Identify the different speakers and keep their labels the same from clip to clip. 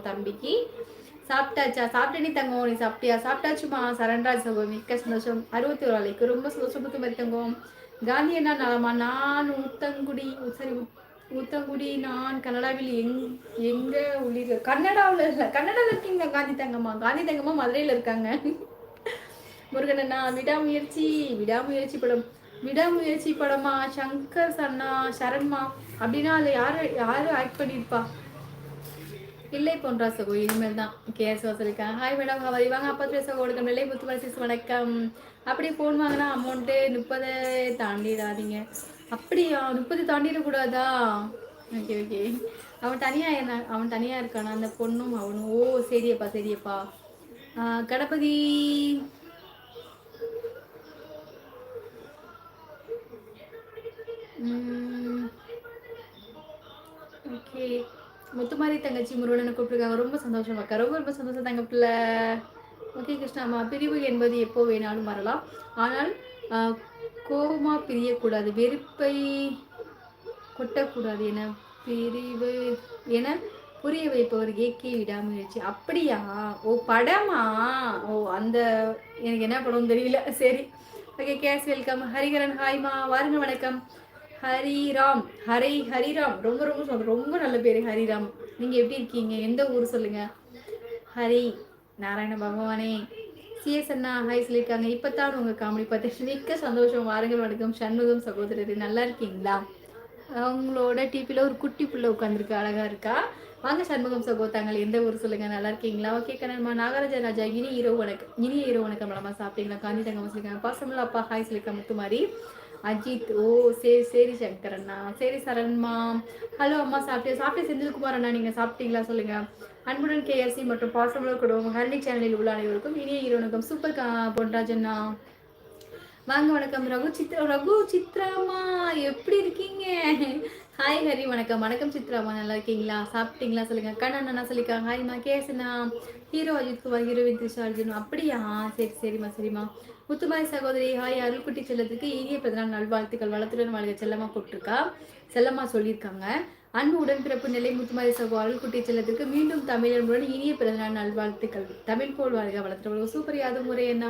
Speaker 1: தம்பிக்கு. சாப்பிட்டாச்சா? சாப்பிட்டேனே தங்கம். நீ சாப்பிட்டியா? சாப்பிட்டாச்சுமா சரண்ராஜ் சகோ. மிக்க சந்தோஷம். 61 ஆளைக்கு ரொம்ப சந்தோஷம் முத்துமாரி தங்கம். காந்தி என்ன நலமா? நான் ஊத்தங்குடி சரி ஊத்தங்குடி. நான் கனடாவில் எங்க உள்ளீர்கள்? கன்னடாவில் இல்லை, கன்னடாவில் இருக்கீங்க காந்தி தங்கம்மா. காந்தி தங்கம்மா மதுரையில் இருக்காங்க. முருகன் அண்ணா விடாமுயற்சி விடாமுயற்சி படம். விடாமுயற்சி படமா? சங்கர் அண்ணா சரண்மா அப்படின்னா அதை யாரு ஆக்ட் பண்ணியிருப்பா? இல்லை போன்றா சகோ. இனிமேல் தான் கேஸ் வசூலிக்காங்க. ஹாய் மேடம் ஹவாரி வாங்க. அப்பா பேச கொடுக்க நிலை முத்துமலை வணக்கம். அப்படி ஃபோன் வாங்கினா அமௌண்ட்டு 30 தாண்டிடாதீங்க. அப்படியா? 30 தாண்டிடக்கூடாதா? Okay okay. அவன் தனியாக இருக்கானா அந்த பொண்ணும் அவனும்? ஓ சரியப்பா சரியப்பா. கணபதி ஓகே. முத்துமாரி தங்கச்சி முருகனை கூப்பிட்டுருக்காங்க. ரொம்ப சந்தோஷம் அக்கா. ரொம்ப ரொம்ப சந்தோஷம் தங்க பிள்ளை. ஓகே கிருஷ்ணாம்மா. பிரிவு என்பது எப்போ வேணாலும் வரலாம். ஆனால் கோபமாக பிரியக்கூடாது, வெறுப்பை கொட்டக்கூடாது என பிரிவு என புரிய வைப்பவர் ஏக்கே விடாமுயற்சி. அப்படியா? ஓ படமா? ஓ அந்த எனக்கு என்ன படம் தெரியல. சரி ஓகே. Guys welcome. ஹரிகரன் ஹாய்மா வாருங்க வணக்கம். ஹரிராம் ஹரிராம் ரொம்ப ரொம்ப ரொம்ப நல்ல பேர் ஹரிராம். நீங்கள் எப்படி இருக்கீங்க? எந்த ஊர் சொல்லுங்க? ஹரி நாராயண பகவானே. சிஎஸ் அண்ணா ஹாய் சொல்லியிருக்காங்க. இப்போ தான் உங்கள் காமெடி பார்த்து மிக்க சந்தோஷம். வாருங்கள் வணக்கம். சண்முகம் சகோதரர் நல்லா இருக்கீங்களா? அவங்களோட டிபியில் ஒரு குட்டி புள்ள உட்காந்துருக்கு, அழகாக இருக்கா. வாங்க சண்முகம் சகோதரங்கள் எந்த ஊர் சொல்லுங்கள், நல்லா இருக்கீங்களா? ஓகே கண்ணம்மா. நாகராஜ ராஜா இனி இரவு வணக்கம். இனிய இரவு வணக்கம். மேடமா சாப்பிட்டீங்களா? காந்தி தங்கம்மா சொல்லியிருக்காங்க. பாசமில்ல அப்பா ஹாய் சொல்லியிருக்காங்க. முத்துமாரி அஜித் ஓ சரி சரி சங்கர் அண்ணா. சரி சரண்மா. ஹலோ அம்மா சாப்பிட்டு செந்தில்குமார் அண்ணா நீங்கள் சாப்பிட்டீங்களா சொல்லுங்கள். அன்புடன் கேஎஸ்சி மற்றும் பாசமுள்ள குடும்பம் ஹர்னி சேனலில் உள்ள அனைவருக்கும் இனிய இரவணக்கம். சூப்பர் பொன்ராஜ் அண்ணா வாங்க வணக்கம். ரகு சித்ராமா எப்படி இருக்கீங்க? ஹாய் ஹரி வணக்கம். வணக்கம் சித்ராமா நல்லா இருக்கீங்களா? சாப்பிட்டீங்களா சொல்லுங்க. கண்ணன் அண்ணா சொல்லியிருக்காங்க. ஹாய்மா. கேஸ்ண்ணா ஹீரோ அஜித் குமார், ஹீரோயின் திரிஷா அர்ஜுன். அப்படியா? சரி சரிம்மா சரிம்மா. முத்துமாரி சகோதரி ஹாய். அருள்குட்டி செல்லத்துக்கு இனிய பிறந்தநாள் நல்வாழ்த்துக்கள். வளத்துடன் வாழ்க செல்லம்மா கூப்பிட்டுருக்கா. செல்லம்மா சொல்லியிருக்காங்க. அன்பு உடன்பிறப்பு நிலை முத்துமாரி சகோ அருள்குட்டி செல்லத்துக்கு மீண்டும் தமிழர்களுடன் இனிய பிறந்தநாள் நல்வாழ்த்துக்கள். தமிழ் போல் வாழ்க வளர்த்து சூப்பர் யாது முறை என்ன.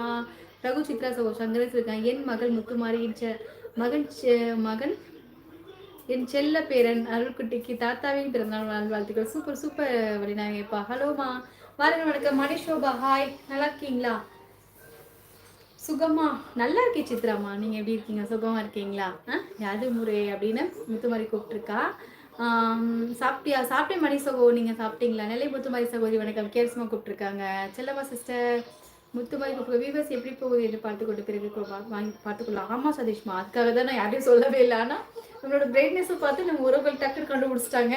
Speaker 1: ரகு சித்ரா சகோ சங்கரேஸ் இருக்காங்க. என் மகள் முத்துமாரி மகன் என் செல்ல பேரன் அருள்குட்டிக்கு தாத்தாவின் பிறந்தநாள் நல்வாழ்த்துக்கள். Super super வழினாங்கப்பா. ஹலோமா வாருங்க வணக்கம். மணிஷோபா ஹாய் நல்லா இருக்கீங்களா? சுகமா நல்லா இருக்கே சித்ராமா. நீங்கள் எப்படி இருக்கீங்க? சுகமாக இருக்கீங்களா? யாது முறை அப்படின்னு முத்துமாரி கூப்பிட்டுருக்கா. சாப்பிட்டேன் மணி சகோ. நீங்கள் சாப்பிட்டீங்களா? நெல்லை முத்துமாரி சகோதரி வணக்கம். கேர்ஸ்மா கூப்பிட்டுருக்காங்க. செல்லம்மா சிஸ்டர் முத்துமாரி கூப்பிட்டு விவஸ் எப்படி போகுது என்று பார்த்துக்கொண்டு பிறகு வாங்கி பார்த்துக்கலாம். ஆமாம் சதீஷ்மா, அதுக்காக தான் நான் யாரையும் சொல்லவே இல்லை. ஆனால் நம்மளோட பிரைட்னஸை பார்த்து நம்ம உறவுகள் டக்குன்னு கண்டுபிடிச்சிட்டாங்க.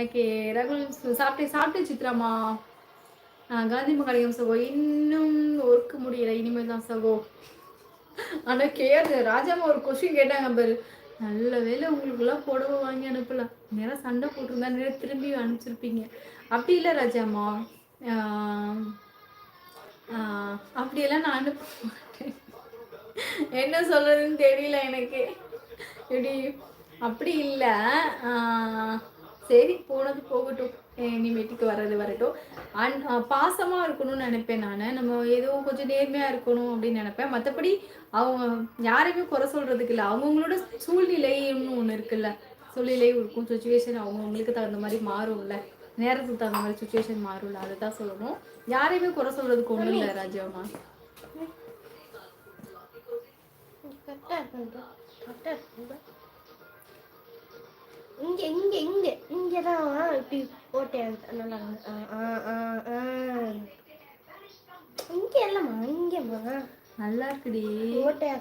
Speaker 1: ஓகே ரகுல் சாப்பிட்டேன் சித்ராமா. காந்தி மகாலிகம் சகோ இன்னும் ஒர்க் முடியலை, இனிமேல் தான் சகோ. ஆனால் ராஜாமா ஒரு கொஸ்டின் கேட்டாங்க பாரு. நல்ல வேலை உங்களுக்குலாம் புடவை வாங்கி அனுப்பலாம். நேரம் சண்டை போட்டிருந்தா நேரம் திரும்பி அனுப்பிச்சிருப்பீங்க. அப்படி இல்லை ராஜாமா, அப்படியெல்லாம் நான் அனுப்ப மாட்டேன். என்ன சொல்றதுன்னு தெரியல எனக்கு. எப்படி அப்படி இல்லை. சரி போனது போகட்டும், இனிமேட்டுக்கு வர்றது வரட்டும். பாசமாக இருக்கணும்னு நினைப்பேன் நான். நம்ம ஏதோ கொஞ்சம் நேர்மையாக இருக்கணும் அப்படின்னு நினைப்பேன். மற்றபடி அவங்க யாரையுமே குறை சொல்கிறதுக்கு இல்லை. அவங்கவுங்களோட சூழ்நிலைன்னு ஒன்று இருக்குல்ல, சூழ்நிலை இருக்கும், சுச்சுவேஷன் அவங்கவுங்களுக்கு தகுந்த மாதிரி மாறும்ல, நேரத்துக்கு தகுந்த மாதிரி சுச்சுவேஷன் மாறும்ல, அதை தான் சொல்லணும். யாரையுமே குறை சொல்கிறதுக்கு ஒன்றும் இல்லை ராஜாமா.
Speaker 2: இங்க இங்க இங்க இங்கதான் இப்படி போட்டேன். நல்லா இங்க இல்லம்மா, இங்கம்மா
Speaker 1: நல்லா இருக்குடி.
Speaker 2: போட்டேன்.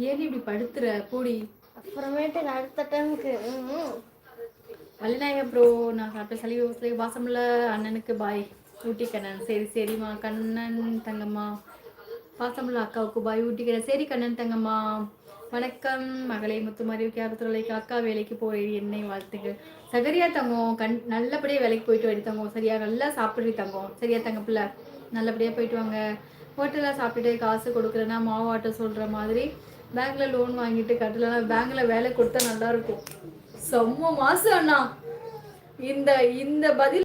Speaker 1: ஏன் இப்படி படுத்துற போடி.
Speaker 2: அப்புறமேட்டு அடுத்த டைமுக்கு
Speaker 1: வள்ளிநாயகம் ப்ரோ நான் சாப்பிட்ட சளி வாசமில்ல அண்ணனுக்கு பாய் ஊட்டி கண்ணன். சரி சரிம்மா. கண்ணன் தங்கம்மா பாசமுள்ள அக்காவுக்கு பாய் ஊட்டிக்கிறேன். சரி கண்ணன் தங்கம்மா வணக்கம். மகளை முத்துமாரி கேரத்துலைக்கு அக்கா வேலைக்கு போய் என்னை வாழ்த்துக்கள். சகரியா தங்கம் நல்லபடியாக வேலைக்கு போயிட்டு வடி தங்கம். சரியா நல்லா சாப்பிட்றி தங்கம். சரியா தங்க பிள்ளை நல்லபடியாக போயிட்டு வாங்க. ஹோட்டலில் சாப்பிட்டுட்டு காசு கொடுக்குறேன்னா மாவாட்ட சொல்கிற மாதிரி பேங்க்ல லோன் வாங்கிட்டு கட்டலன்னா பேங்க்ல வேலை கொடுத்தா நல்லா இருக்கும். செம்ம மாசு அண்ணா. இந்த பதில்